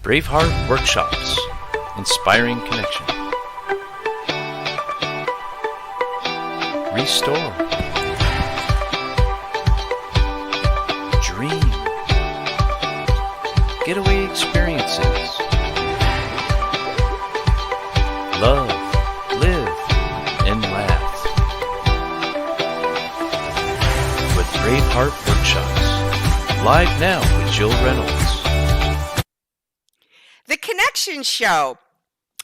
Braveheart Workshops, inspiring connection. Restore. Dream. Getaway Experiences. Love, live, and laugh. With Braveheart Workshops. Live now with Jill Reynolds. The Connection Show.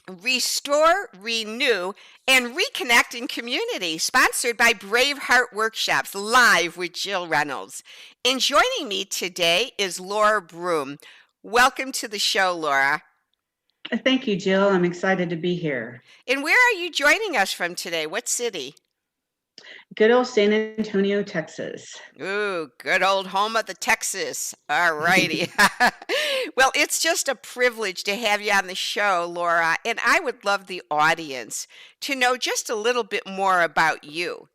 Restore, renew, and reconnect in community, sponsored by Braveheart Workshops, live with Jill Reynolds. And joining me today is Laura Broome. Welcome to the show, Laura. Thank you, Jill. I'm excited to be here. And where are you joining us from today? What city? Good old San Antonio, Texas. Ooh, good old home of the Texas. All righty. Well, it's just a privilege to have you on the show, Laura, and I would love the audience to know just a little bit more about you.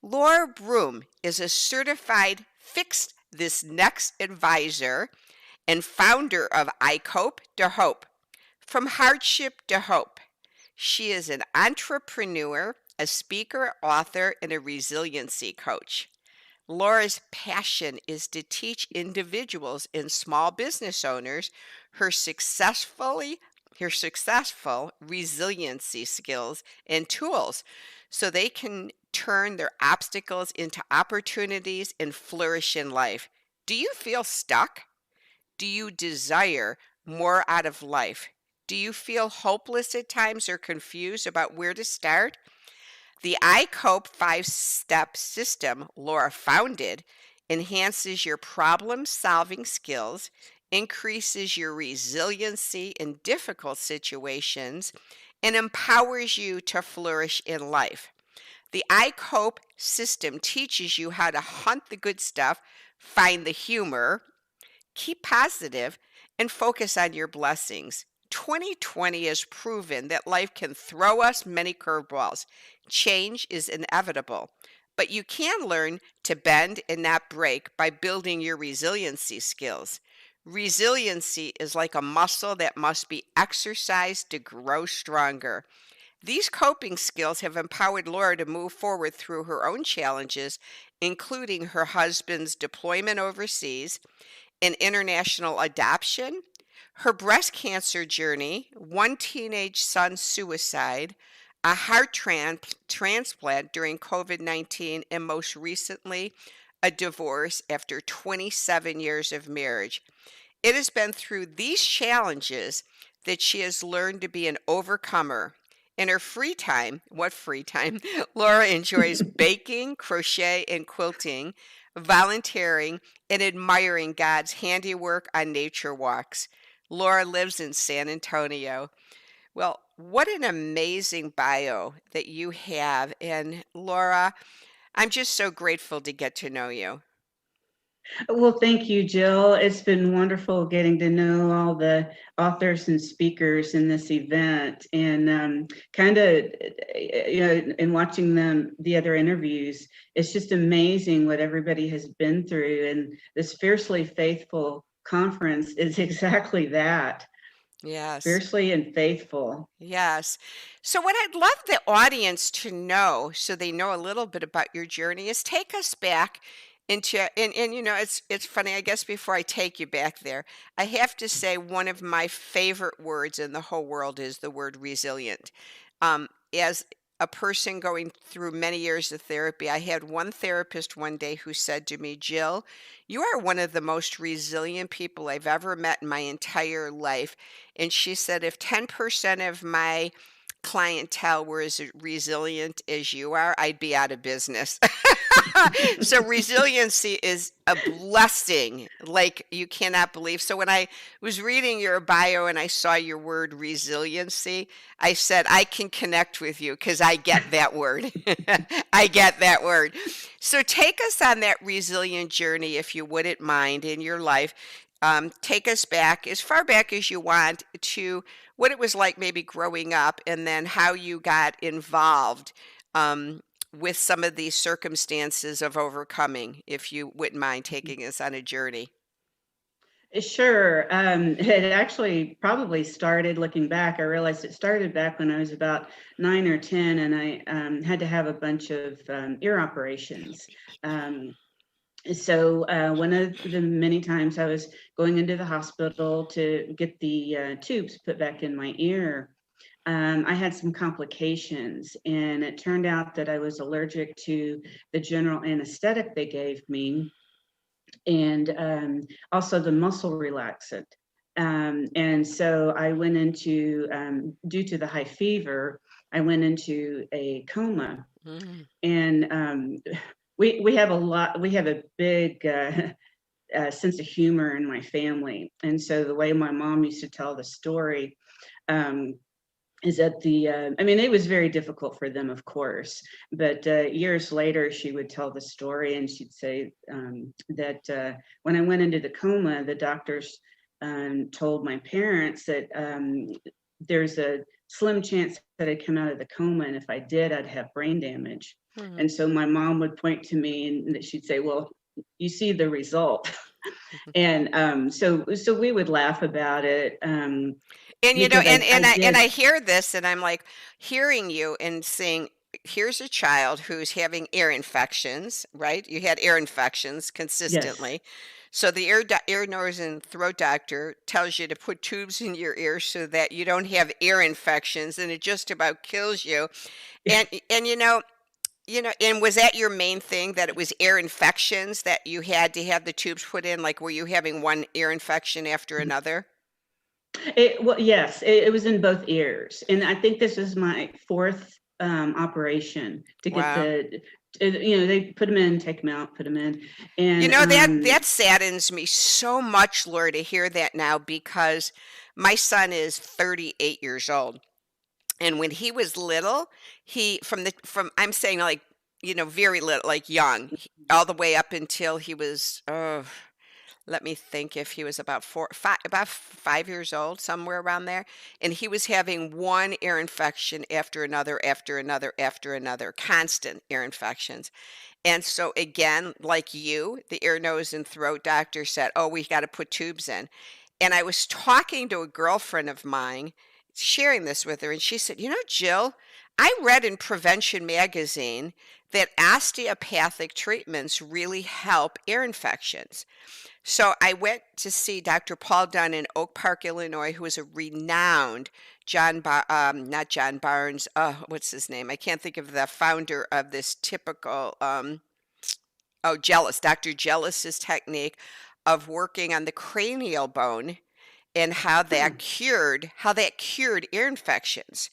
Laura Broome is a certified Fix This Next advisor and founder of iCOPE to Hope, From Hardship to Hope. She is an entrepreneur, a speaker, author, and a resiliency coach. Laura's passion is to teach individuals and small business owners her successful resiliency skills and tools so they can turn their obstacles into opportunities and flourish in life. Do you feel stuck? Do you desire more out of life? Do you feel hopeless at times or confused about where to start? The iCOPE 5-step system Laura founded enhances your problem-solving skills, increases your resiliency in difficult situations, and empowers you to flourish in life. The iCOPE system teaches you how to hunt the good stuff, find the humor, keep positive, and focus on your blessings. 2020 has proven that life can throw us many curveballs. Change is inevitable, but you can learn to bend and not break by building your resiliency skills. Resiliency is like a muscle that must be exercised to grow stronger. These coping skills have empowered Laura to move forward through her own challenges, including her husband's deployment overseas, an international adoption, her breast cancer journey, one teenage son's suicide, a heart transplant during COVID-19, and most recently, a divorce after 27 years of marriage. It has been through these challenges that she has learned to be an overcomer. In her free time, Laura enjoys baking, crochet, and quilting, volunteering, and admiring God's handiwork on nature walks. Laura lives in San Antonio. Well, what an amazing bio that you have. And Laura, I'm just so grateful to get to know you. Well, thank you, Jill. It's been wonderful getting to know all the authors and speakers in this event, and and watching the other interviews. It's just amazing what everybody has been through, and this Fiercely Faithful conference is exactly that. Yes. Fiercely and faithful. Yes. So what I'd love the audience to know, so they know a little bit about your journey, is take us back into, and it's funny, I guess before I take you back there, I have to say one of my favorite words in the whole world is the word resilient. As a person going through many years of therapy, I had one therapist one day who said to me, Jill, you are one of the most resilient people I've ever met in my entire life. And she said, if 10% of my clientele were as resilient as you are, I'd be out of business. So resiliency is a blessing like you cannot believe. So when I was reading your bio and I saw your word resiliency, I said, I can connect with you because I get that word. I get that word. So take us on that resilient journey, if you wouldn't mind, in your life. Take us back, as far back as you want, to what it was like maybe growing up, and then how you got involved with some of these circumstances of overcoming, if you wouldn't mind taking us on a journey. Sure. It actually probably started, looking back, I realized it started back when I was about 9 or 10, and I had to have a bunch of ear operations. Um, so one of the many times I was going into the hospital to get the tubes put back in my ear, I had some complications, and it turned out that I was allergic to the general anesthetic they gave me, and also the muscle relaxant. And so I went into, due to the high fever, I went into a coma. Mm. And we have a big sense of humor in my family. And so the way my mom used to tell the story, um, is that I mean, it was very difficult for them, of course, but years later, she would tell the story, and she'd say that when I went into the coma, the doctors told my parents that there's a slim chance that I'd come out of the coma, and if I did, I'd have brain damage. Mhm. And so my mom would point to me, and she'd say, "Well, you see the result." And so we would laugh about it, And you know, because I and did. I hear this, and I'm like hearing you and saying, here's a child who's having ear infections, right? You had ear infections Yes. consistently. So the ear, nose, and throat doctor tells you to put tubes in your ears so that you don't have ear infections, and it just about kills you. And and was that your main thing, that it was ear infections that you had to have the tubes put in? Like, were you having one ear infection after another? Well, yes, it was in both ears, and I think this is my fourth operation to get Wow. they put them in, take them out, put them in, You and know, that saddens me so much, Laura, to hear that now, because my son is 38 years old. And when he was little, he from I'm saying, like, very little, like young, all the way up until he was, let me think, if he was about 5 years old, somewhere around there. And he was having one ear infection after another, after another, after another, constant ear infections. And so again, like you, the ear, nose, and throat doctor said, "Oh, we got to put tubes in." And I was talking to a girlfriend of mine, sharing this with her, and she said, Jill, I read in Prevention Magazine that osteopathic treatments really help ear infections. So I went to see Dr. Paul Dunn in Oak Park, Illinois, who is a renowned not John Barnes. What's his name? I can't think of the founder of this typical. Dr. Jellis's technique of working on the cranial bone, and how that cured ear infections.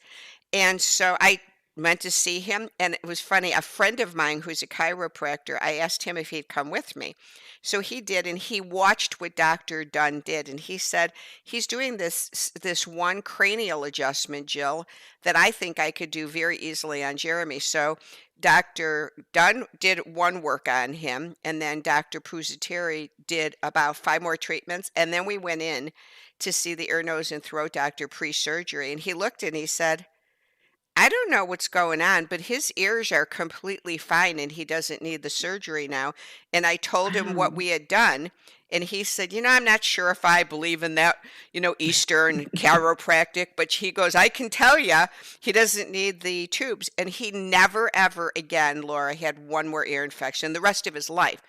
And so I went to see him, and it was funny. A friend of mine who's a chiropractor, I asked him if he'd come with me. So he did, and he watched what Dr. Dunn did, and he said he's doing this one cranial adjustment, Jill, that I think I could do very easily on Jeremy. So Dr. Dunn did one work on him, and then Dr. Pusateri did about five more treatments, and then we went in to see the ear, nose, and throat doctor pre-surgery, and he looked and he said, "I don't know what's going on, but his ears are completely fine and he doesn't need the surgery now." And I told him what Wow. we had done. And he said, "I'm not sure if I believe in that, Eastern chiropractic," but he goes, "I can tell you he doesn't need the tubes." And he never, ever again, Laura, had one more ear infection the rest of his life.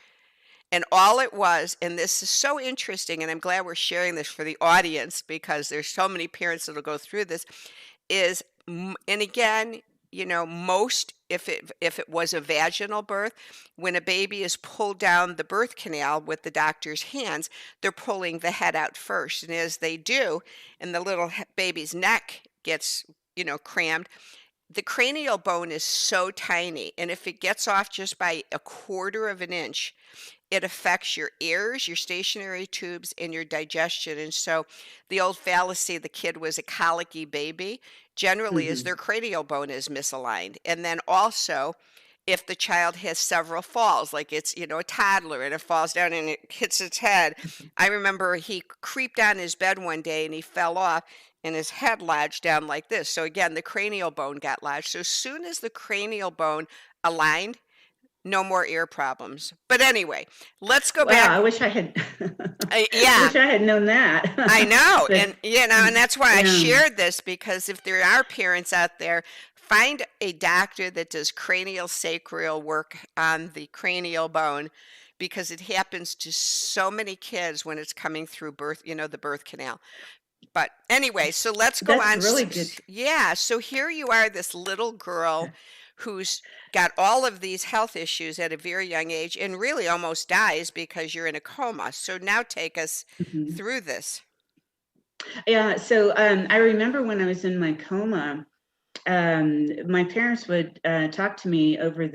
And all it was, and this is so interesting, and I'm glad we're sharing this for the audience because there's so many parents that'll go through this, is and again, most, if it was a vaginal birth, when a baby is pulled down the birth canal with the doctor's hands, they're pulling the head out first, and as they do, and the little baby's neck gets crammed, the cranial bone is so tiny, and if it gets off just by a quarter of an inch, it affects your ears, your stationary tubes, and your digestion. And so the old fallacy, the kid was a colicky baby, generally is Mhm. their cranial bone is misaligned. And then also, if the child has several falls, like it's, a toddler, and it falls down and it hits its head. I remember he creeped on his bed one day and he fell off and his head lodged down like this. So again, the cranial bone got lodged. So as soon as the cranial bone aligned, No more ear problems. But anyway, let's go Wow, back. I wish I had I Yeah, wish I had known I that. know. But And and that's why I yeah. shared this, because if there are parents out there, find a doctor that does cranial sacral work on the cranial bone, because it happens to so many kids when it's coming through birth, the birth canal. But anyway, so let's go That's on. really good. Yeah, so here you are, this little girl who's got all of these health issues at a very young age and really almost dies because you're in a coma. So now take us Mhm. through this. Yeah, so I remember when I was in my coma, my parents would talk to me over in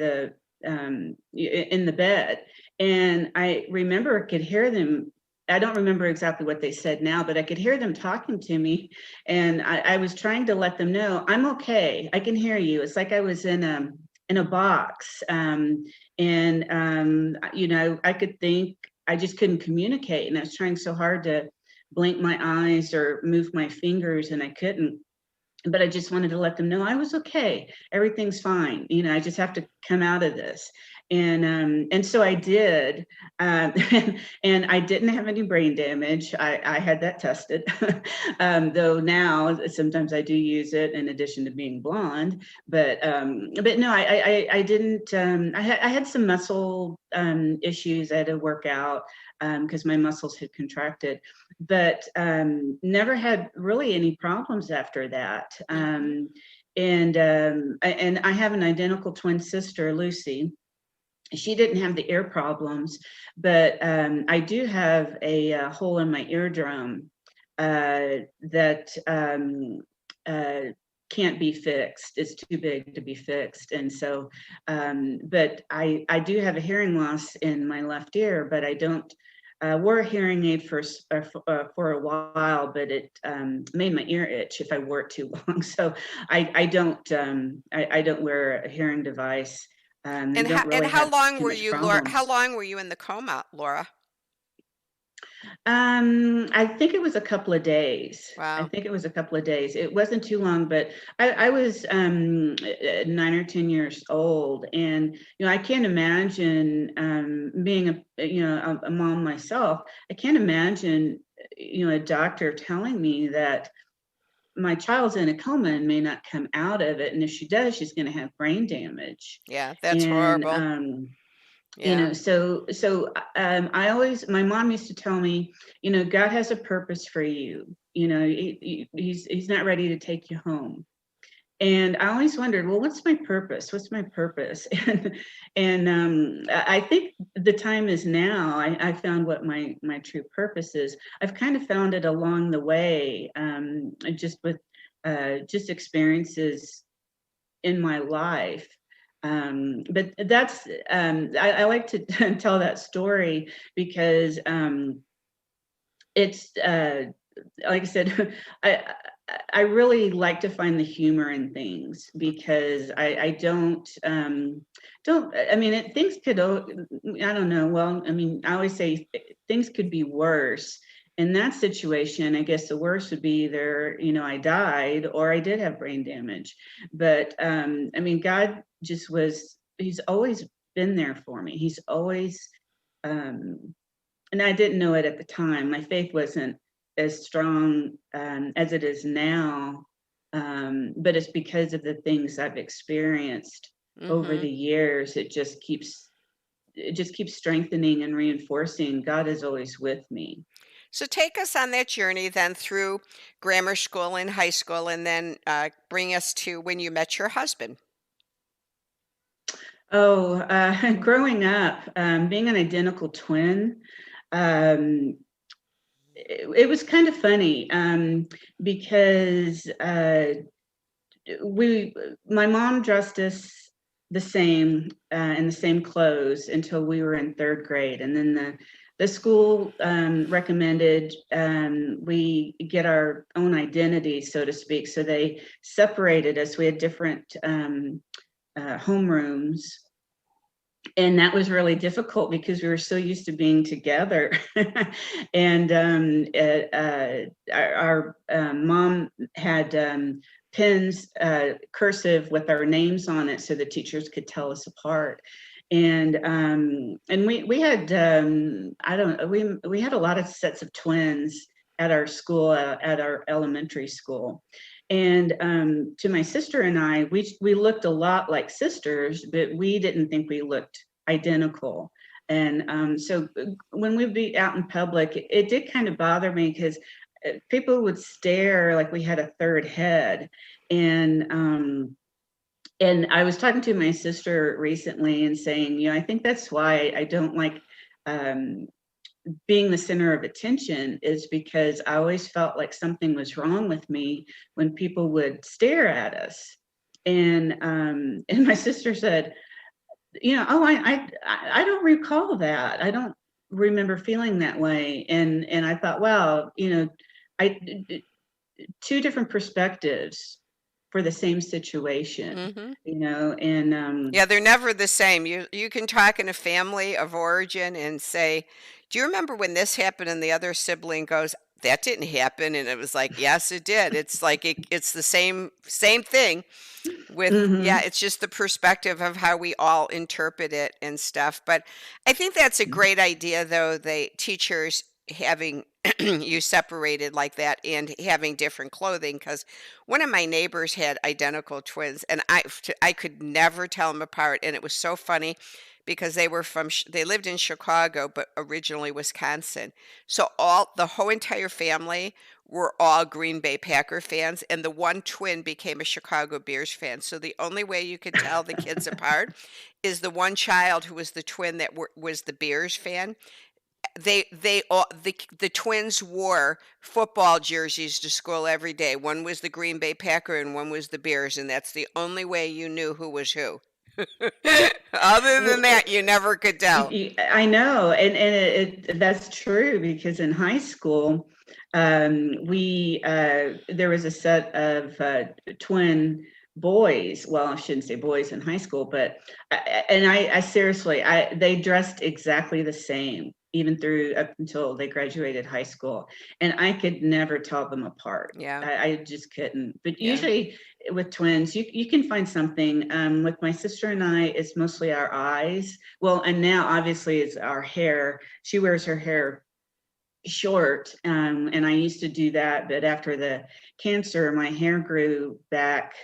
the bed, and I remember I could hear them. I don't remember exactly what they said now, but I could hear them talking to me, and I was trying to let them know I'm okay. I can hear you. It's like I was in a box, and I could think. I just couldn't communicate, and I was trying so hard to blink my eyes or move my fingers, and I couldn't. But I just wanted to let them know I was okay. Everything's fine. I just have to come out of this. And so I did. And I didn't have any brain damage. I had that tested. Though now sometimes I do use it in addition to being blonde. But no, I didn't. I had some muscle issues I had to work out because my muscles had contracted, but never had really any problems after that. And I have an identical twin sister, Lucy. She didn't have the ear problems, but I do have a hole in my eardrum that can't be fixed. It's too big to be fixed. And so, but I do have a hearing loss in my left ear, but I don't. Wore a hearing aid for a while, but it made my ear itch if I wore it too long. So I don't wear a hearing device, and don't And really how have long too were much you, Laura? How problems. long were you in the coma, Laura? I think it was a couple of days. I Wow. think it was a couple of days. It wasn't too long, but I was 9 or 10 years old, and I can't imagine being a mom myself. I can't imagine a doctor telling me that my child's in a coma and may not come out of it, and if she does, she's going to have brain damage. Yeah, that's And horrible. Yeah. I always, my mom used to tell me, God has a purpose for you. He's not ready to take you home. And I always wondered, well, what's my purpose? What's my purpose? And I think the time is now. I found what my true purpose is. I've kind of found it along the way, just with just experiences in my life. But that's I like to tell that story because it's like I said, I really like to find the humor in things because I don't I mean things could I don't know, well, I mean, I always say things could be worse. In that situation, I guess the worst would be either I died or I did have brain damage. But I mean, God just he's always been there for me. He's always um and I didn't know it at the time. My faith wasn't as strong as it is now, but it's because of the things I've experienced over Mhm. the years. It just keeps strengthening and reinforcing. God is always with me. So take us on that journey then through grammar school and high school, and then bring us to when you met your husband. Oh, growing up, being an identical twin, um, it was kind of funny because we my mom dressed us the same in the same clothes until we were in third grade, and then the school recommended we get our own identity, so to speak. So they separated us. We had different homerooms, and that was really difficult because we were so used to being together. And our mom had pens, cursive with our names on it so the teachers could tell us apart. And we had I don't we had a lot of sets of twins at our school, at our elementary school. And to my sister and I, we looked a lot like sisters, but we didn't think we looked identical. And so when we'd be out in public, it did kind of bother me because people would stare like we had a third head. And I was talking to my sister recently and saying, I think that's why I don't like being the center of attention, is because I always felt like something was wrong with me when people would stare at us. And my sister said, oh, I don't recall that. I don't remember feeling that way. And I thought, well, I two different perspectives for the same situation, and Yeah, they're never the same. You can talk in a family of origin and say, "Do you remember when this happened?" And the other sibling goes, "That didn't happen." And it was like, "Yes, it did." It's like it's the same thing with, yeah, mhm. it's just the perspective of how we all interpret it and stuff. But I think that's a great idea, though, the teachers having you separated like that and having different clothing, because one of my neighbors had identical twins, and I could never tell them apart. And it was so funny because they were they lived in Chicago but originally Wisconsin. So the whole entire family were all Green Bay Packer fans, and the one twin became a Chicago Bears fan. So the only way you could tell the kids apart is the one child who was the twin that was the Bears fan. They all the twins wore football jerseys to school every day. One was the Green Bay Packer and one was the Bears, and that's the only way you knew who was who. Other than Well, that, you never could tell. I know, and that's true, because in high school, we there was a set of twin boys. Well, I shouldn't say boys in high school, but I seriously, they dressed exactly the same, even through up until they graduated high school, and I could never tell them apart. Yeah, I just couldn't. But yeah. usually with twins, you can find something. With my sister and I, it's mostly our eyes. Well, and now obviously it's our hair. She wears her hair short, and I used to do that, but after the cancer, my hair grew back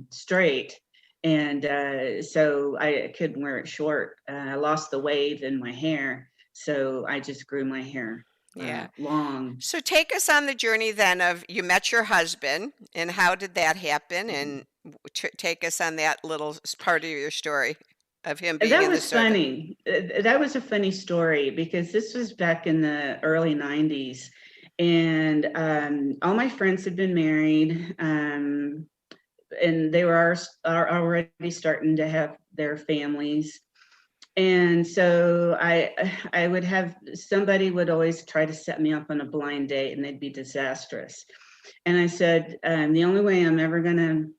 straight, and so I couldn't wear it short. I lost the wave in my hair, so I just grew my hair Yeah. long. So take us on the journey then of you met your husband, and how did that happen? And take us on that little part of your story of him being That in the was service. funny. That was a funny story, because this was back in the early 90s. And all my friends had been married, and they are already starting to have their families. And so I would have, somebody would always try to set me up on a blind date, and they'd be disastrous. And I said, the only way I'm ever going to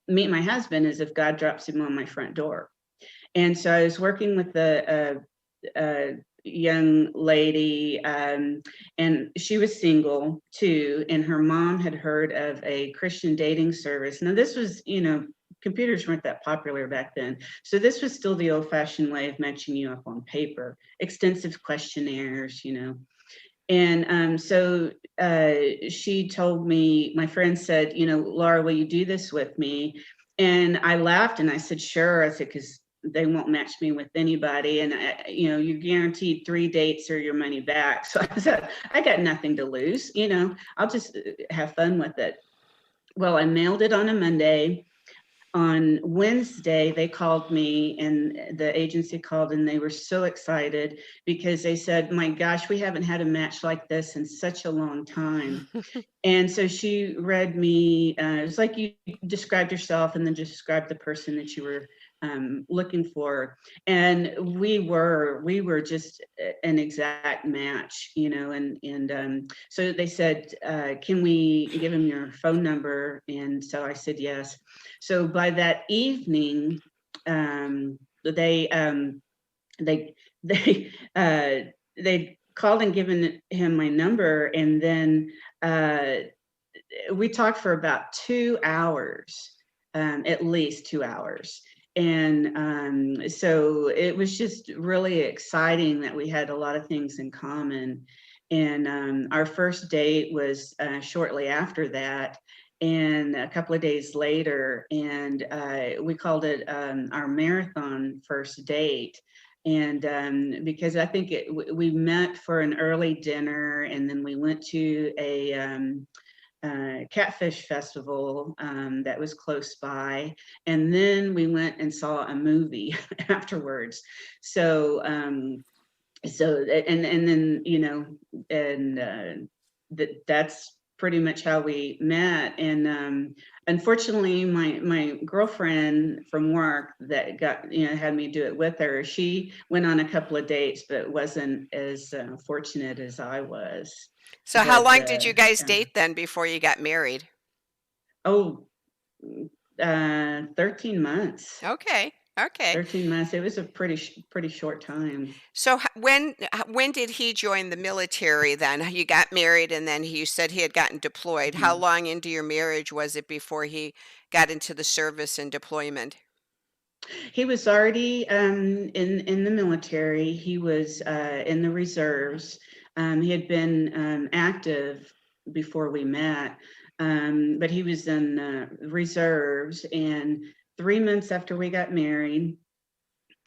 meet my husband is if God drops him on my front door. And so I was working with a young lady, and she was single too, and her mom had heard of a Christian dating service. Now this was, computers weren't that popular back then, so this was still the old-fashioned way of matching you up on paper, extensive questionnaires. And so she told me, my friend said, Laura, will you do this with me? And I laughed and I said, sure. I said, because they won't match me with anybody. And, you're guaranteed 3 dates or your money back. So I said, I got nothing to lose. I'll just have fun with it. Well, I mailed it on a Monday. On Wednesday, they called me, and the agency called, and they were so excited because they said, my gosh, we haven't had a match like this in such a long time. And so she read me, it was like you described yourself and then described the person that you were looking for. And we were just an exact match, and so they said, can we give him your phone number? And so I said, yes. So by that evening, they they they called and given him my number, and then we talked for about 2 hours, at least 2 hours. So it was just really exciting that we had a lot of things in common. And our first date was shortly after that, and a couple of days later, and we called it our marathon first date. And because I think we met for an early dinner, and then we went to a catfish festival that was close by, and then we went and saw a movie afterwards. So and then and that's pretty much how we met. And unfortunately, my girlfriend from work that got had me do it with her, she went on a couple of dates, but wasn't as fortunate as I was. So how But long did you guys date then before you got married? oh, 13 months. Okay. Okay. 13 months. It was a pretty short time. So when did he join the military then? You got married and then you said he had gotten deployed. How Mhm. long into your marriage was it before he got into the service and deployment? He was already in the military. He was in the reserves. He had been active before we met, but he was in reserves. And 3 months after we got married,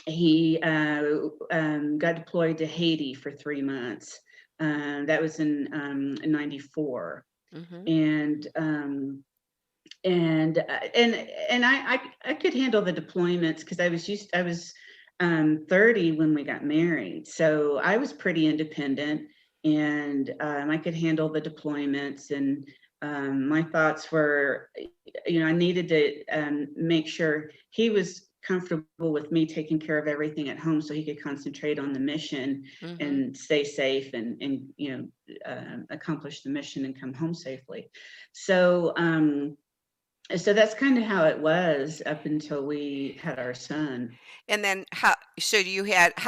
he got deployed to Haiti for 3 months. That was in '94. Mhm. And I could handle the deployments because I was 30 when we got married, so I was pretty independent, and I could handle the deployments. And my thoughts were, I needed to make sure he was comfortable with me taking care of everything at home so he could concentrate on the mission Mhm. and stay safe, and accomplish the mission and come home safely. So so that's kind of how it was up until we had our son. And then how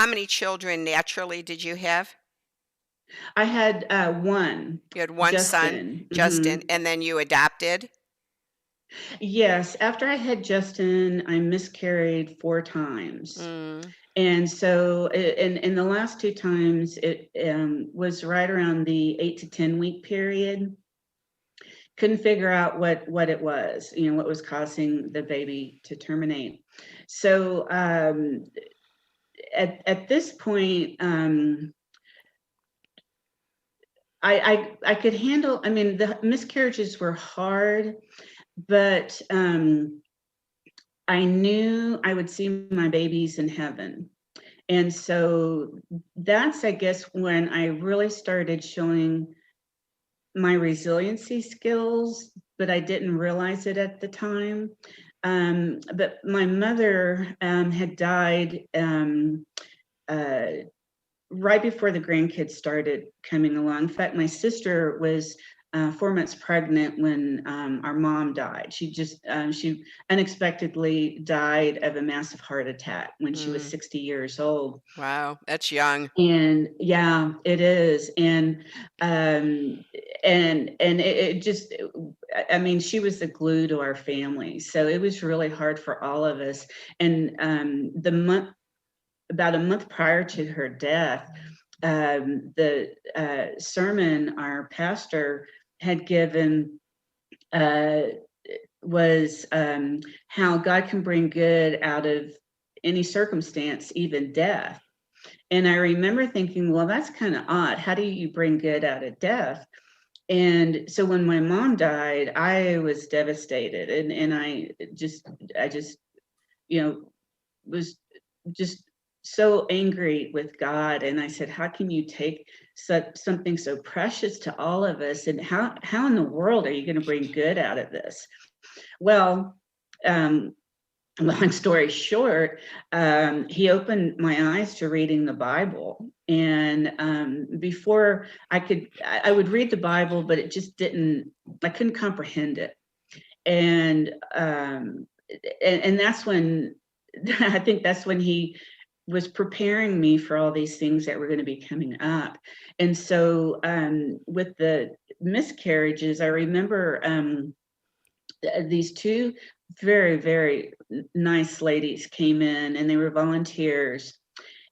many children naturally did you have? I had one, You had one son, Justin. Justin, and then you adopted? Yes, after I had Justin, I miscarried 4 times. Mm. And so in the last 2 times, it was right around the 8 to 10 week period. Couldn't figure out what it was, what was causing the baby to terminate. So at this point, I could handle. I mean, the miscarriages were hard, but I knew I would see my babies in heaven. And so that's, I guess, when I really started showing my resiliency skills, but I didn't realize it at the time. But my mother had died uh, right before the grandkids started coming along. In fact, my sister was 4 months pregnant when our mom died. She unexpectedly died of a massive heart attack when she was Mm. 60 years old. Wow, that's young. And yeah, it is. Um, and it just, I mean, she was the glue to our family. So it was really hard for all of us. And about a month prior to her death, the sermon our pastor had given uh, was how God can bring good out of any circumstance, even death. And I remember thinking, well, that's kind of odd. How do you bring good out of death? And so when my mom died, I was devastated, and I just was just so angry with God. And I said, how can you take something so precious to all of us, and how in the world are you going to bring good out of this? Well, um, long story short, he opened my eyes to reading the Bible. And before I would read the Bible, but it just I couldn't comprehend it. And that's when I think that's when he was preparing me for all these things that were going to be coming up. And so with the miscarriages, I remember these two very, very nice ladies came in, and they were volunteers,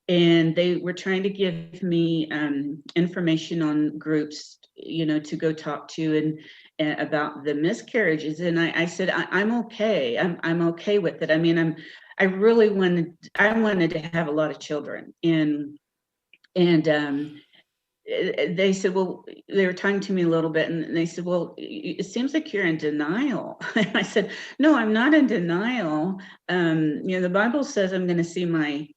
and they were trying to give me information on groups, to go talk to, and about the miscarriages. And I said, I'm okay. I'm okay with it. I mean, I really wanted to have a lot of children, and they said, well, they were talking to me a little bit, and they said, well, it seems like you're in denial. And I said, no, I'm not in denial. The Bible says I'm going to see my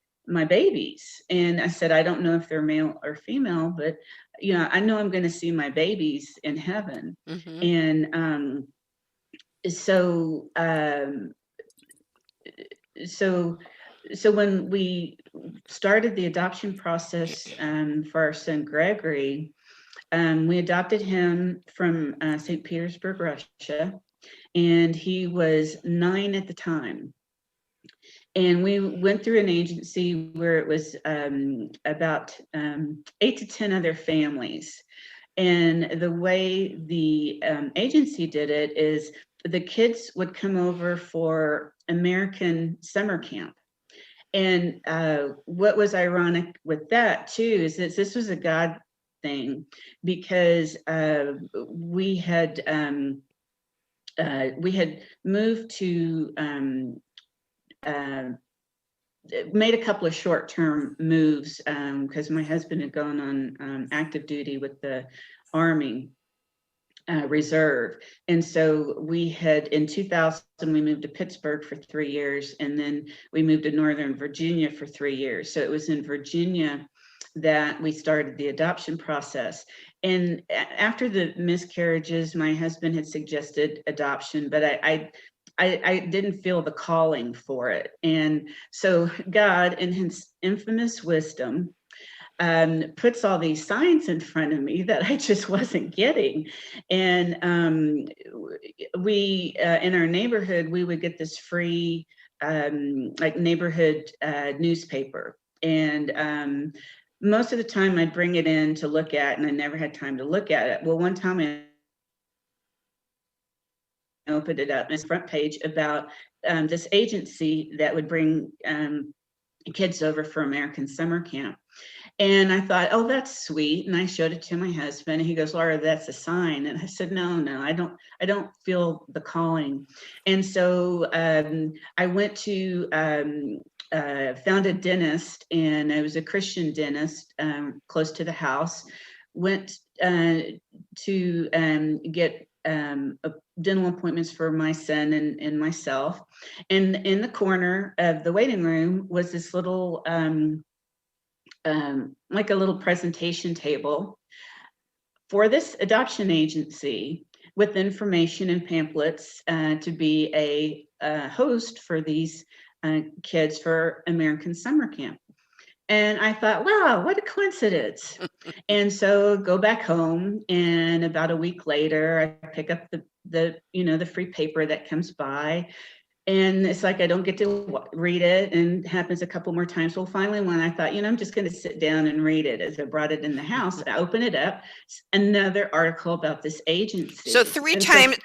babies. And I said, I don't know if they're male or female, but I know I'm going to see my babies in heaven. Mm-hmm. And so when we started the adoption process for our son Gregory, we adopted him from St. Petersburg, Russia, and he was 9 at the time. And we went through an agency where it was about 8 to 10 other families. And the way the agency did it is the kids would come over for American summer camp. And what was ironic with that too is that this was a God thing, because we had moved to made a couple of short-term moves because my husband had gone on active duty with the Army Reserve. And so we had, in 2000, we moved to Pittsburgh for 3 years, and then we moved to Northern Virginia for 3 years. So it was in Virginia that we started the adoption process. And after the miscarriages, my husband had suggested adoption, but I didn't feel the calling for it. And so God, in his infamous wisdom, puts all these signs in front of me that I just wasn't getting. And we, in our neighborhood, we would get this free, like neighborhood newspaper. And most of the time I'd bring it in to look at, and I never had time to look at it. Well, one time I opened it up, and it's front page about this agency that would bring kids over for American summer camp. And I thought, oh, that's sweet. And I showed it to my husband, and he goes, Laura, that's a sign. And I said, no, I don't feel the calling. And so I went to found a dentist, and it was a Christian dentist close to the house. Went to get dental appointments for my son and myself. And in the corner of the waiting room was this little like a little presentation table for this adoption agency with information and pamphlets to be a host for these kids for American summer camp. And I thought, wow, what a coincidence. And so go back home, and about a week later, I pick up the free paper that comes by. And it's like I don't get to read it, and it happens a couple more times. Well, finally, when I thought, I'm just going to sit down and read it, as I brought it in the house, I open it up, another article about this agency. So three times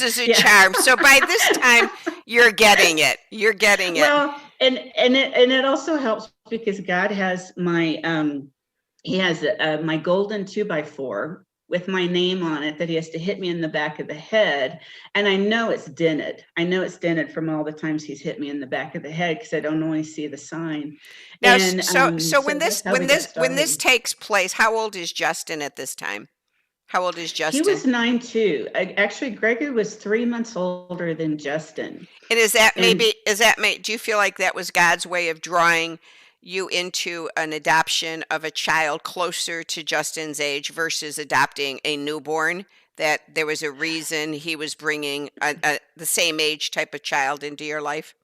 is a charm. So by this time, you're getting it. You're getting it. Well, and it also helps because God has my he has my golden 2x4 with my name on it that he has to hit me in the back of the head. And I know it's dented. I know it's dented from all the times he's hit me in the back of the head, because I don't always see the sign. Now, and, so when this takes place, how old is Justin at this time? How old is Justin? He was 9 too. Actually, Gregory was 3 months older than Justin. And do you feel like that was God's way of drawing you into an adoption of a child closer to Justin's age versus adopting a newborn? That there was a reason he was bringing the same age type of child into your life?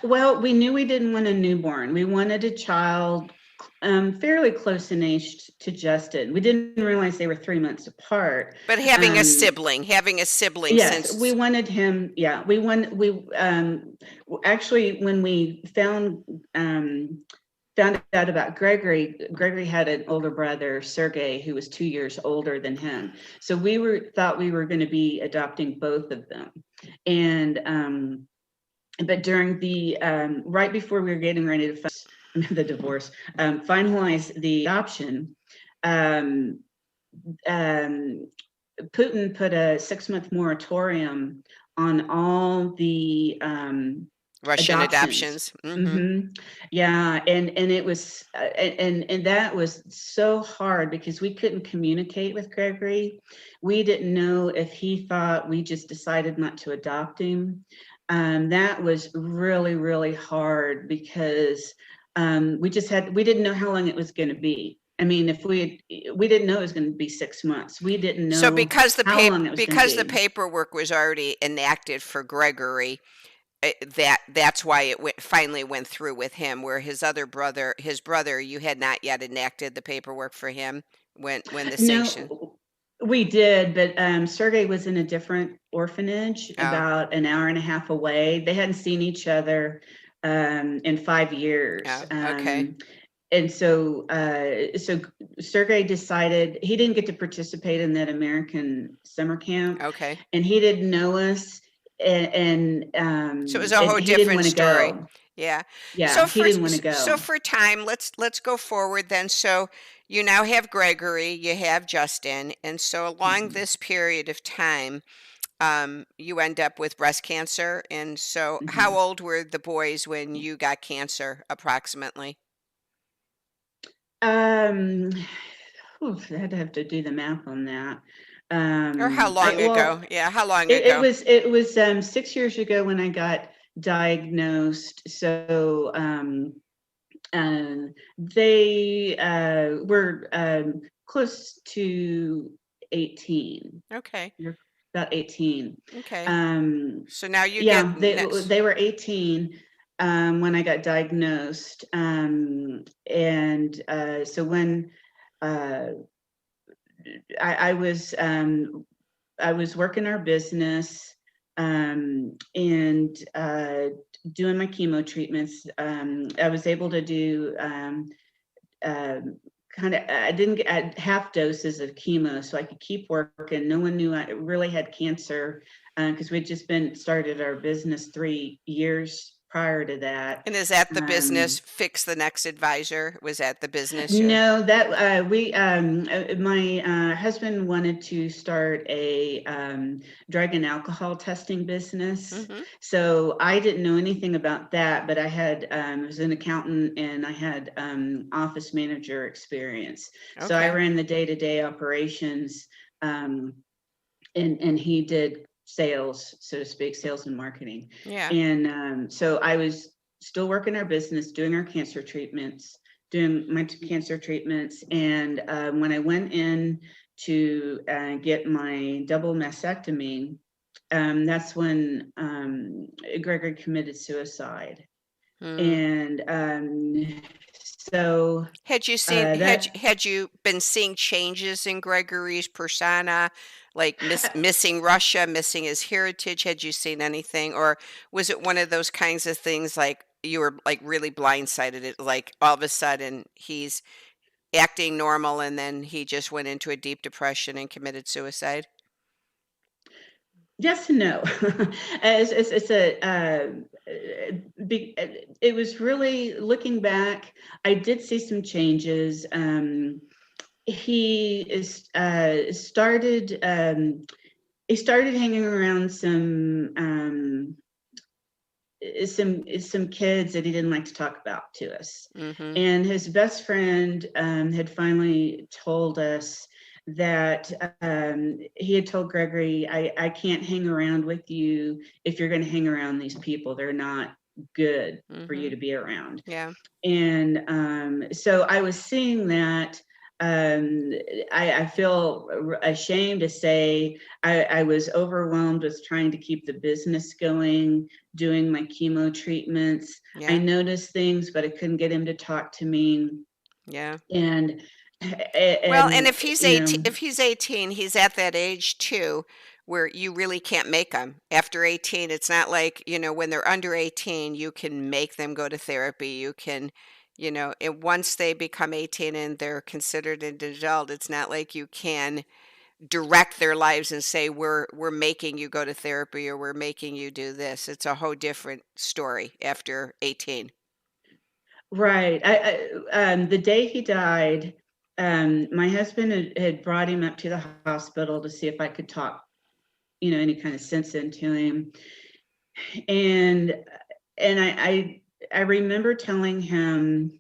Well, we knew we didn't want a newborn. We wanted a child fairly close in age to Justin. We didn't realize they were 3 months apart. But having a sibling. Yes, we wanted him. Yeah, actually, when we found found out about Gregory. Gregory had an older brother, Sergey, who was 2 years older than him. So thought we were going to be adopting both of them. And but during the right before we were getting ready to the divorce, finalize the adoption, um, Putin put a 6-month moratorium on all the Russian adoptions. adoptions. Yeah, and it was and that was so hard because we couldn't communicate with Gregory. We didn't know if he thought we just decided not to adopt him. That was really, really hard because we didn't know how long it was going to be. I mean, we didn't know it was going to be 6 months. We didn't So know how long it was going to because the be. paperwork was already enacted for Gregory, that's why it finally went through with him, where his brother, you had not yet enacted the paperwork for him when the sanction. No, we did, but Sergey was in a different orphanage Oh, about an hour and a half away. They hadn't seen each other in 5 years. oh, okay. And so Sergey decided he didn't get to participate in that American summer camp, Okay. and he didn't know us, and So it was a whole he didn't different want to story. go. Yeah. Yeah, he didn't want to So go. for time, let's go forward then. So you now have Gregory, you have Justin, and so along Mhm, this period of time, you end up with breast cancer. And so how mhm. old were the boys when you got cancer approximately? Um, I'd have to do the math on that. Or how long Well, ago? Yeah, how long it ago? was 6 years ago when I got diagnosed. So they were close to 18. Okay. You're about 18. Okay. Um, So now you get yeah, next. they were 18 when I got diagnosed. And so when uh, I was working our business and doing my chemo treatments. I was able to do I didn't get half doses of chemo, so I could keep working. No one knew I really had cancer because we'd just been started our business 3 years prior to that. And is that the business Um, Fix the Next Advisor? Was that the business you? No, that my husband wanted to start a drug and alcohol testing business. Mm-hmm. So I didn't know anything about that, but I was an accountant and I had office manager experience. So I Okay. ran the day-to-day operations, um, and he did sales, so to speak, sales and marketing. Yeah. And so I was still working our business, doing our cancer treatments, doing my cancer treatments. And when I went in to get my double mastectomy, that's when Gregory committed suicide. Hmm. And so that Had you been seeing changes in Gregory's persona, like missing Russia, missing his heritage? Had you seen anything, or was it one of those kinds of things like you were like really blindsided? It like all of a sudden he's acting normal, and then he just went into a deep depression and committed suicide. yes and no. It's a it was really looking back. I did see some changes. He is he started hanging around some kids that he didn't like to talk about to us. Mm-hmm. And his best friend had finally told us that he had told Gregory, I can't hang around with you if you're going to hang around these people. They're not good for you Mm-hmm. to be around. Yeah. And so I was seeing that. Um, I feel ashamed to say I was overwhelmed with trying to keep the business going, doing my chemo treatments. I Yeah. noticed things, but I couldn't get him to talk to me. Yeah. And Well, and and you know, if he's 18, he's at that age too where you really can't make them. After 18, it's not like, when they're under 18, you can make them go to therapy. You can And once they become 18 and they're considered an adult, it's not like you can direct their lives and say we're making you go to therapy or we're making you do this. It's a whole different story after 18. Right. The day he died, my husband had brought him up to the hospital to see if I could talk, any kind of sense into him. And I remember telling him,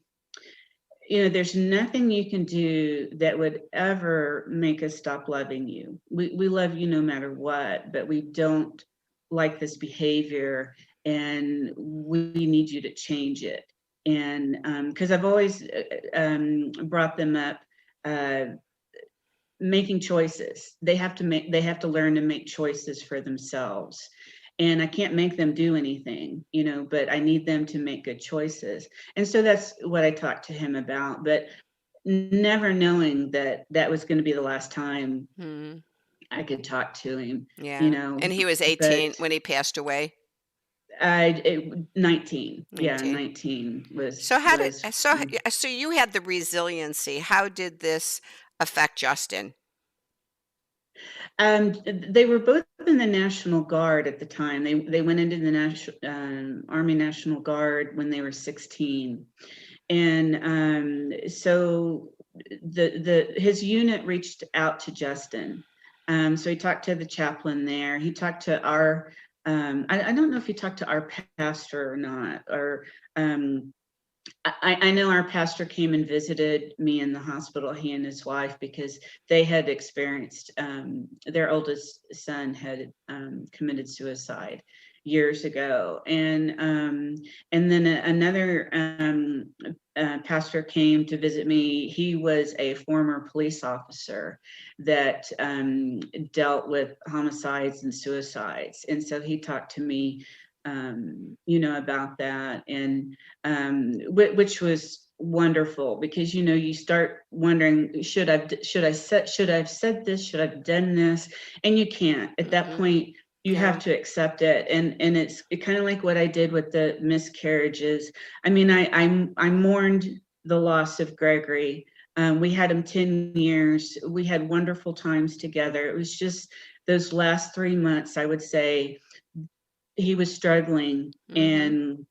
there's nothing you can do that would ever make us stop loving you. We love you no matter what, but we don't like this behavior, and we need you to change it. And because I've always brought them up, making choices. They have to learn to make choices for themselves. And I can't make them do anything, but I need them to make good choices. And so that's what I talked to him about, but never knowing that that was going to be the last time Mhm. I could talk to him, Yeah. And he was 18 but when he passed away. 19. Yeah, 19. 19 So how did was so you had the resiliency. How did this affect Justin? They were both in the National Guard at the time. They went into the Army National Guard when they were 16, and so his unit reached out to Justin. So he talked to the chaplain there. He talked to our I don't know if he talked to our pastor or not, or I know our pastor came and visited me in the hospital, he and his wife, because they had experienced, their oldest son had committed suicide years ago. And then another pastor came to visit me. He was a former police officer that dealt with homicides and suicides. And so he talked to me, about that. And which was wonderful, because you start wondering, should I have said this, should I've done this, and you can't at that Mhm. point. You Yeah. have to accept it, and it's kind of like what I did with the miscarriages. I mean, I mourned the loss of Gregory. We had him 10 years. We had wonderful times together. It was just those last 3 months, I would say, he was struggling, Mhm. and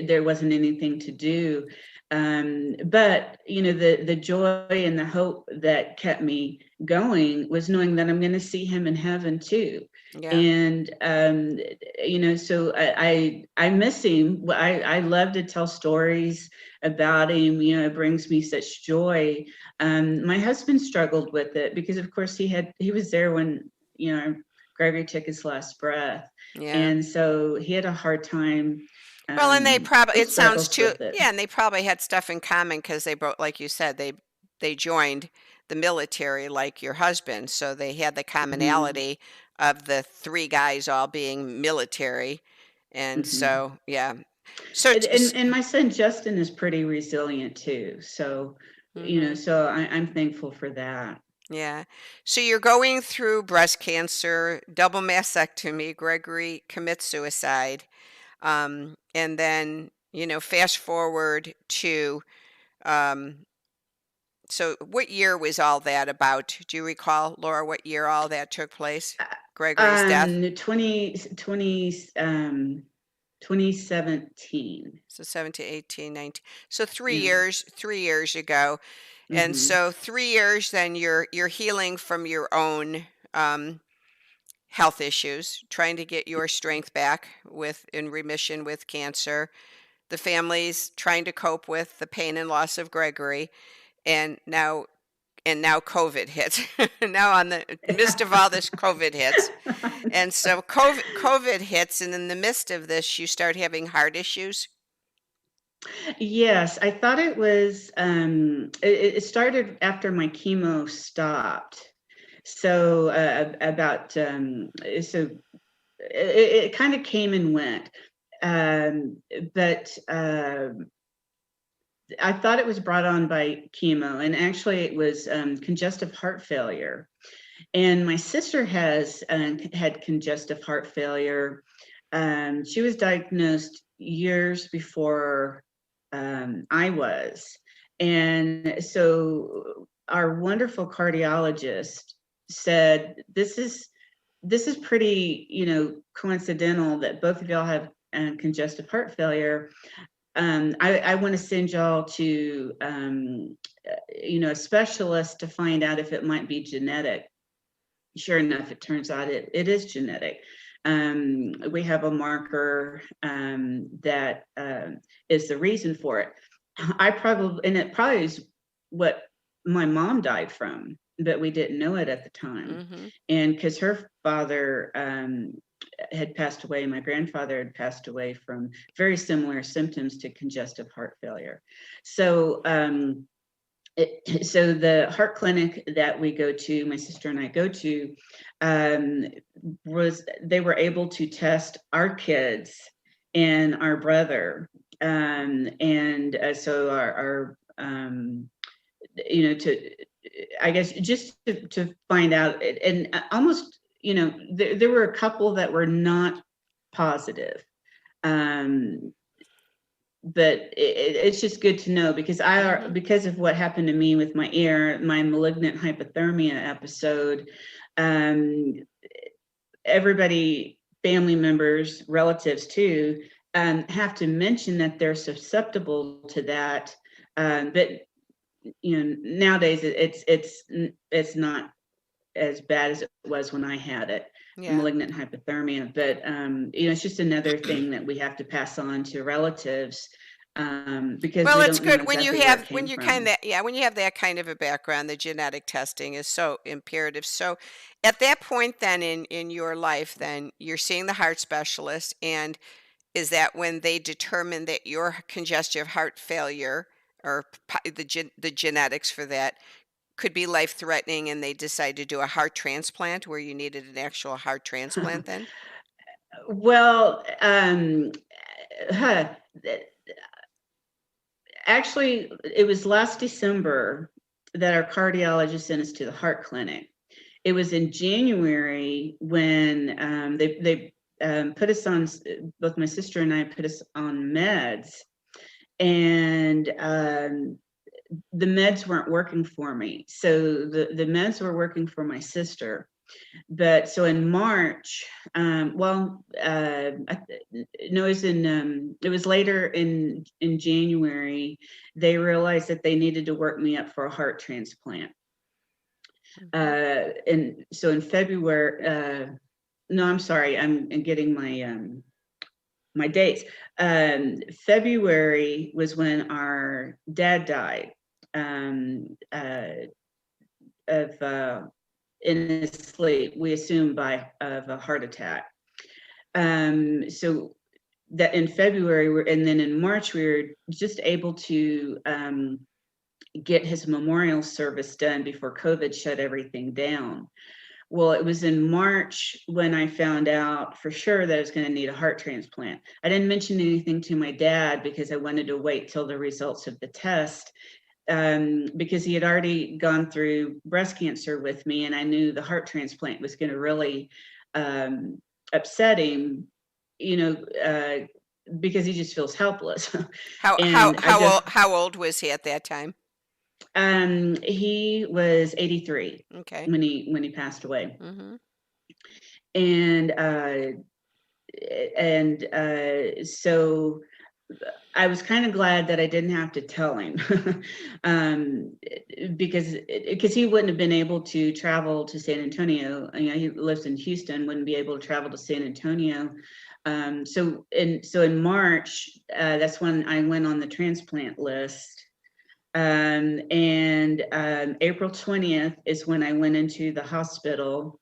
there wasn't anything to do. But the joy and the hope that kept me going was knowing that I'm going to see him in heaven too. Yeah. And so I miss him. I love to tell stories about him. It brings me such joy. My husband struggled with it because, of course, he was there when Gregory took his last breath, Yeah. and so he had a hard time. Well, and they probably He it sounds struggles too with it. yeah, and they probably had stuff in common because they both, like you said, they joined the military like your husband, so they had the Mhm, commonality of the three guys all being military, and mhm. so yeah. So And my son Justin is pretty resilient too. So, mhm. I'm thankful for that. Yeah. So you're going through breast cancer, double mastectomy, Gregory commits suicide. And then, fast forward to, um, so what year was all that about? Do you recall, Laura, what year all that took place? Gregory's death? 2017. So 17, 18, 19. So Yeah. 3 years ago. And Mhm. so 3 years, then you're healing from your own health issues, trying to get your strength back with in remission with cancer. The family's trying to cope with the pain and loss of Gregory, and now COVID hits. Now on the midst of all this, COVID hits, and so COVID hits, and in the midst of this, you start having heart issues. Yes, I thought it was, it started after my chemo stopped. So, it kind of came and went. But I thought it was brought on by chemo, and actually it was congestive heart failure. And my sister has had congestive heart failure. She was diagnosed years before I was. And so our wonderful cardiologist said, this is pretty, coincidental that both of y'all have congestive heart failure. I want to send y'all to, a specialist to find out if it might be genetic. Sure enough, it turns out it is genetic. We have a marker that is the reason for it. It probably is what my mom died from, but we didn't know it at the time. Mm-hmm. And because her father had passed away, my grandfather had passed away from very similar symptoms to congestive heart failure. So, so the heart clinic that we go to, my sister and I go to, they were able to test our kids and our brother, so our I guess just to find out, and almost, there were a couple that were not positive. But it's just good to know, because because of what happened to me with my ear, my malignant hypothermia episode, everybody, family members, relatives too, have to mention that they're susceptible to that. But nowadays it's not as bad as it was when I had it. Yeah. Malignant hypothermia, but it's just another thing that we have to pass on to relatives, because well, we it's don't know good when you exactly where it have came when you from. kind of when you have that kind of a background. The genetic testing is so imperative. So at that point then in your life, then you're seeing the heart specialist, and is that when they determine that your congestive heart failure, or the genetics for that, could be life-threatening, and they decide to do a heart transplant where you needed an actual heart transplant then? Well, huh, actually, it was last December that our cardiologist sent us to the heart clinic. It was in January when they put us on, both my sister and I put us on meds, and the meds weren't working for me. So the meds were working for my sister. But so in March, no, it was later in January, they realized that they needed to work me up for a heart transplant. And so in February, no, I'm sorry, I'm getting my dates. February was when our dad died of in his sleep, we assume of a heart attack. So that in February, and then in March, we were just able to get his memorial service done before COVID shut everything down. Well, it was in March when I found out for sure that I was going to need a heart transplant. I didn't mention anything to my dad because I wanted to wait till the results of the test, because he had already gone through breast cancer with me, and I knew the heart transplant was going to really upset him, because he just feels helpless. How old was he at that time? He was 83 Okay. when he passed away. Mm-hmm. So I was kind of glad that I didn't have to tell him, because he wouldn't have been able to travel to San Antonio. He lives in Houston, wouldn't be able to travel to San Antonio. So in March, that's when I went on the transplant list. And April 20th is when I went into the hospital,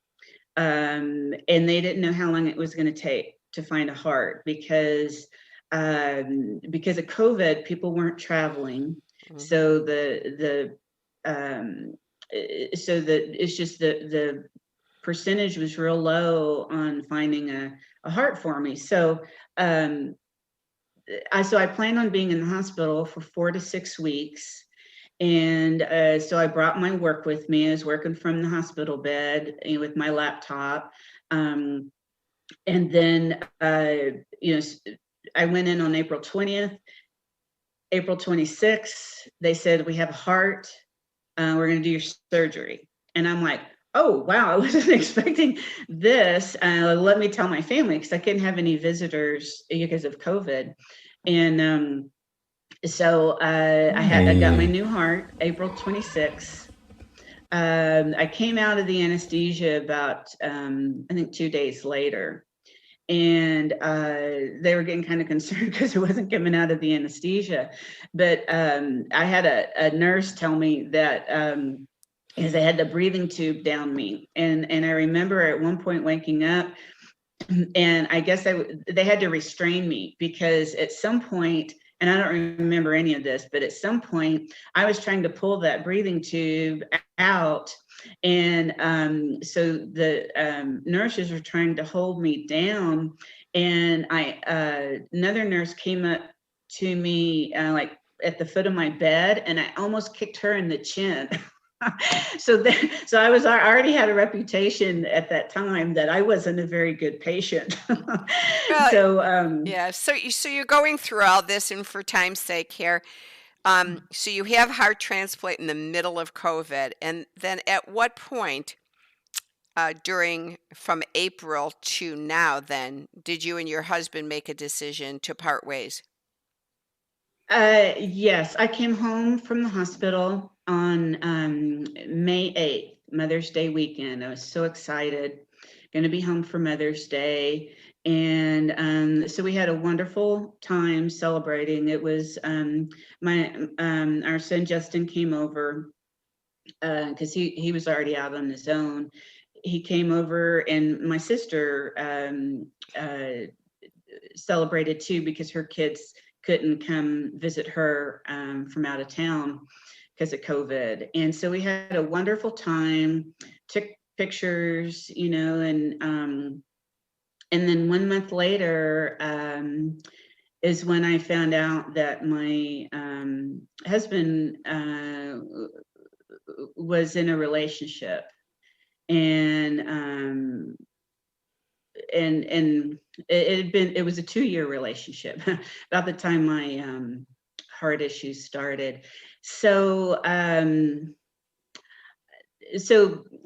and they didn't know how long it was going to take to find a heart, because of COVID, people weren't traveling. Mm-hmm. So it's just the percentage was real low on finding a heart for me. So I planned on being in the hospital for 4 to 6 weeks. And so I brought my work with me. I was working from the hospital bed, with my laptop. And then, I went in on April 20th. April 26th, they said, we have a heart. We're going to do your surgery. And I'm like, oh, wow, I wasn't expecting this. Let me tell my family, because I couldn't have any visitors because of COVID. And so I got my new heart April 26th. I came out of the anesthesia about, I think 2 days later. And they were getting kind of concerned because I wasn't coming out of the anesthesia. But I had a nurse tell me that because they had the breathing tube down me. And I remember at one point waking up, and I guess they had to restrain me because at some point, and I don't remember any of this, but at some point I was trying to pull that breathing tube out. And so the nurses were trying to hold me down. And another nurse came up to me like at the foot of my bed, and I almost kicked her in the chin. So I already had a reputation at that time that I wasn't a very good patient. Well, So yeah. So you're going through all this, and for time's sake here, so you have heart transplant in the middle of COVID, and then at what point from April to now, then did you and your husband make a decision to part ways? yes, I came home from the hospital on May 8th, Mother's Day weekend. I was so excited, going to be home for Mother's Day. And so we had a wonderful time celebrating. It was our son Justin came over because he was already out on his own. He came over, and my sister celebrated too because her kids couldn't come visit her from out of town because of COVID. And so we had a wonderful time, took pictures, and then 1 month later is when I found out that my husband was in a relationship. And it was a 2-year relationship about the time my heart issues started. So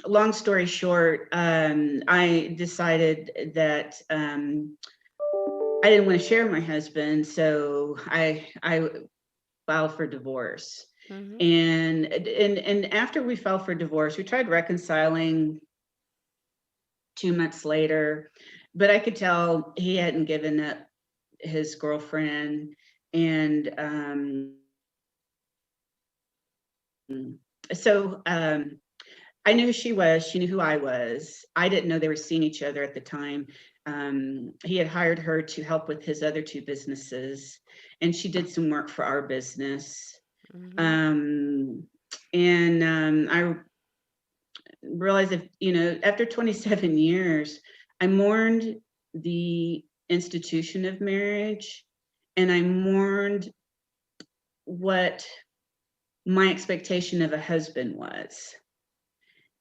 long story short, I decided that I didn't want to share my husband, so I filed for divorce. Mhm. And after we filed for divorce, we tried reconciling 2 months later, but I could tell he hadn't given up his girlfriend. And so I knew who she was. She knew who I was. I didn't know they were seeing each other at the time. He had hired her to help with his other 2 businesses, and she did some work for our business. Mhm. I realized that, after 27 years, I mourned the institution of marriage, and I mourned what my expectation of a husband was.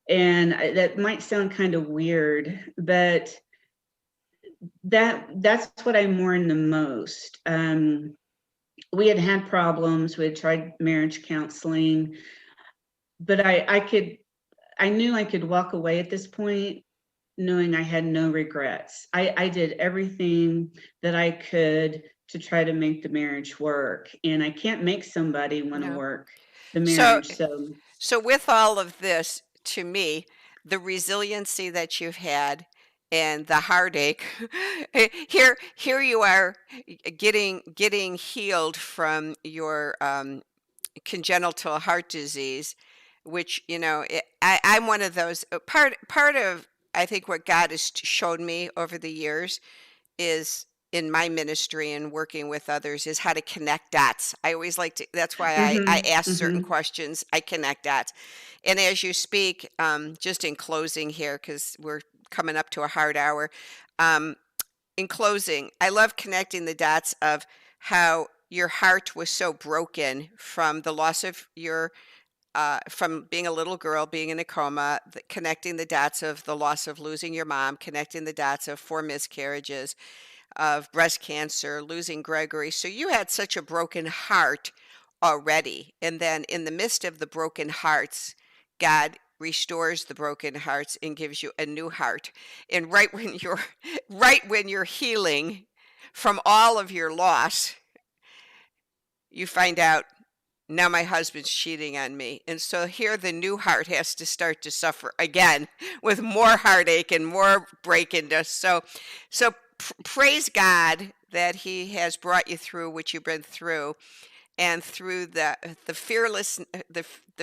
And that might sound kind of weird, but that's what I mourn the most. We had problems. We had tried marriage counseling, but I knew I could walk away at this point knowing I had no regrets. I did everything that I could to try to make the marriage work, and I can't make somebody want to No. work the So marriage. So so with all of this, to me, the resiliency that you've had and the heartache, here you are getting healed from your congenital heart disease, which I'm one of those part of I think what God has showed me over the years is in my ministry and working with others is how to connect dots. I always like to, that's why I mhm, ask certain mhm. questions. I connect dots. And as you speak, just in closing here, because we're coming up to a hard hour, um, in closing, I love connecting the dots of how your heart was so broken from the loss of from being a little girl, being in a coma, connecting the dots of the loss of losing your mom, connecting the dots of 4 miscarriages, of breast cancer, losing Gregory. So you had such a broken heart already. And then in the midst of the broken hearts, God restores the broken hearts and gives you a new heart. And right when you're healing from all of your loss, you find out, now my husband's cheating on me. And so here the new heart has to start to suffer again with more heartache and more brokenness. So praise God that he has brought you through what you've been through, and through the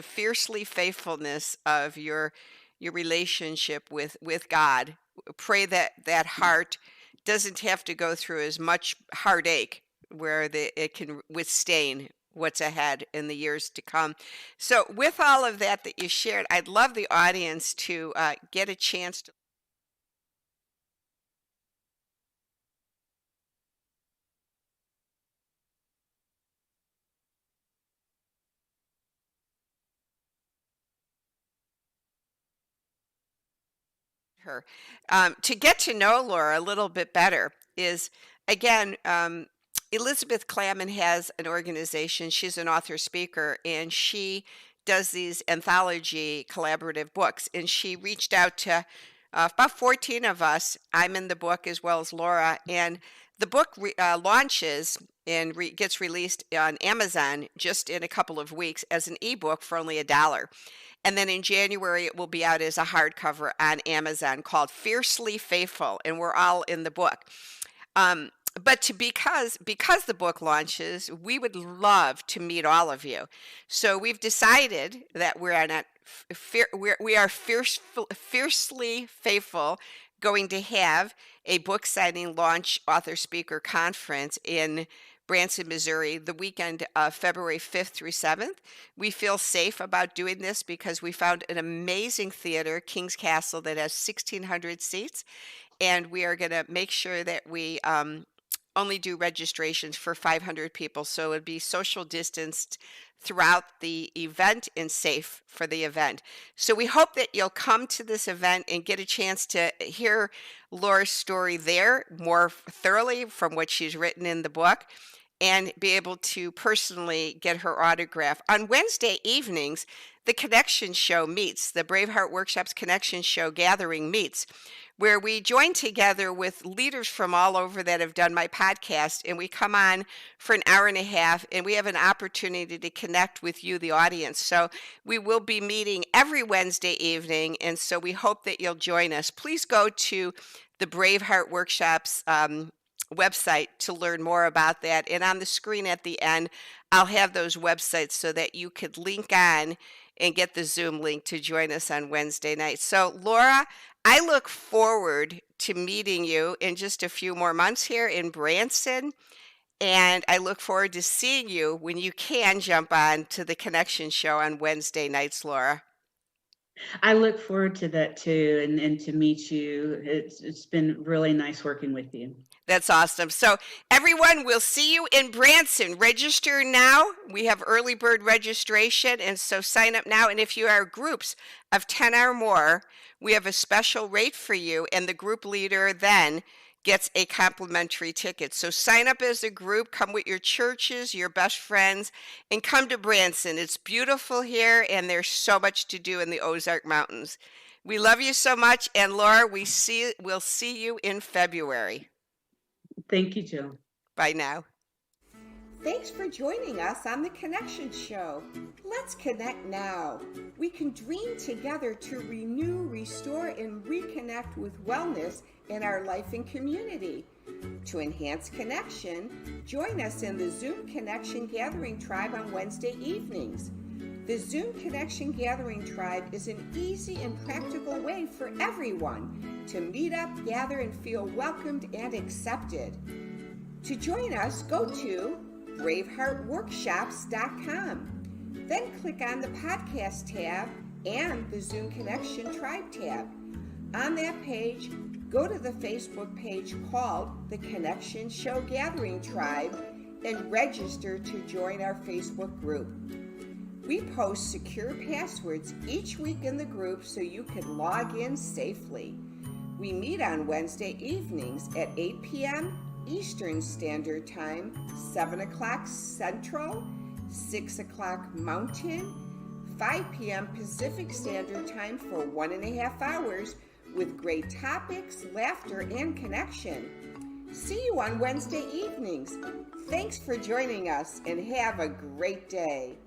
fiercely faithfulness of your relationship with God. Pray that that heart doesn't have to go through as much heartache, where it can withstand what's ahead in the years to come. So with all of that you shared, I'd love the audience to get a chance to her. To get to know Laura a little bit better is, again, Elizabeth Clamon has an organization. She's an author speaker, and she does these anthology collaborative books. And she reached out to about 14 of us. I'm in the book as well as Laura. And the book launches and gets released on Amazon just in a couple of weeks as an ebook for only $1. And then in January, it will be out as a hardcover on Amazon called Fiercely Faithful, and we're all in the book. But because the book launches, we would love to meet all of you. So we've decided that we are fiercely faithful, going to have a book signing launch author speaker conference in Branson, Missouri, the weekend of February 5th through 7th. We feel safe about doing this because we found an amazing theater, King's Castle, that has 1,600 seats. And we are going to make sure that we only do registrations for 500 people. So it would be social distanced throughout the event and safe for the event. So we hope that you'll come to this event and get a chance to hear Laura's story there more thoroughly from what she's written in the book, and be able to personally get her autograph. On Wednesday evenings, the Connection Show meets, the Braveheart Workshops Connection Show gathering meets, where we join together with leaders from all over that have done my podcast, and we come on for an hour and a half, and we have an opportunity to connect with you, the audience. So we will be meeting every Wednesday evening, and so we hope that you'll join us. Please go to the Braveheart Workshops website to learn more about that. And on the screen at the end, I'll have those websites so that you could link on and get the Zoom link to join us on Wednesday night. So Laura, I look forward to meeting you in just a few more months here in Branson. And I look forward to seeing you when you can jump on to the Connection Show on Wednesday nights, Laura. I look forward to that too, and to meet you. It's been really nice working with you. That's awesome. So everyone, we'll see you in Branson. Register now. We have early bird registration, and so sign up now. And if you are groups of 10 or more, we have a special rate for you, and the group leader then gets a complimentary ticket. So sign up as a group, come with your churches, your best friends, and come to Branson. It's beautiful here, and there's so much to do in the Ozark Mountains. We love you so much, and Laura, we'll see you in February. Thank you, Jill. Bye now. Thanks for joining us on The Connection Show. Let's connect now. We can dream together to renew, restore, and reconnect with wellness in our life and community. To enhance connection, join us in the Zoom Connection Gathering Tribe on Wednesday evenings. The Zoom Connection Gathering Tribe is an easy and practical way for everyone to meet up, gather, and feel welcomed and accepted. To join us, go to braveheartworkshops.com. Then click on the podcast tab and the Zoom Connection Tribe tab. On that page, go to the Facebook page called The Connection Show Gathering Tribe and register to join our Facebook group. We post secure passwords each week in the group so you can log in safely. We meet on Wednesday evenings at 8 p.m., Eastern Standard Time, 7 o'clock Central, 6 o'clock Mountain, 5 p.m. Pacific Standard Time for 1.5 hours with great topics, laughter, and connection. See you on Wednesday evenings. Thanks for joining us and have a great day.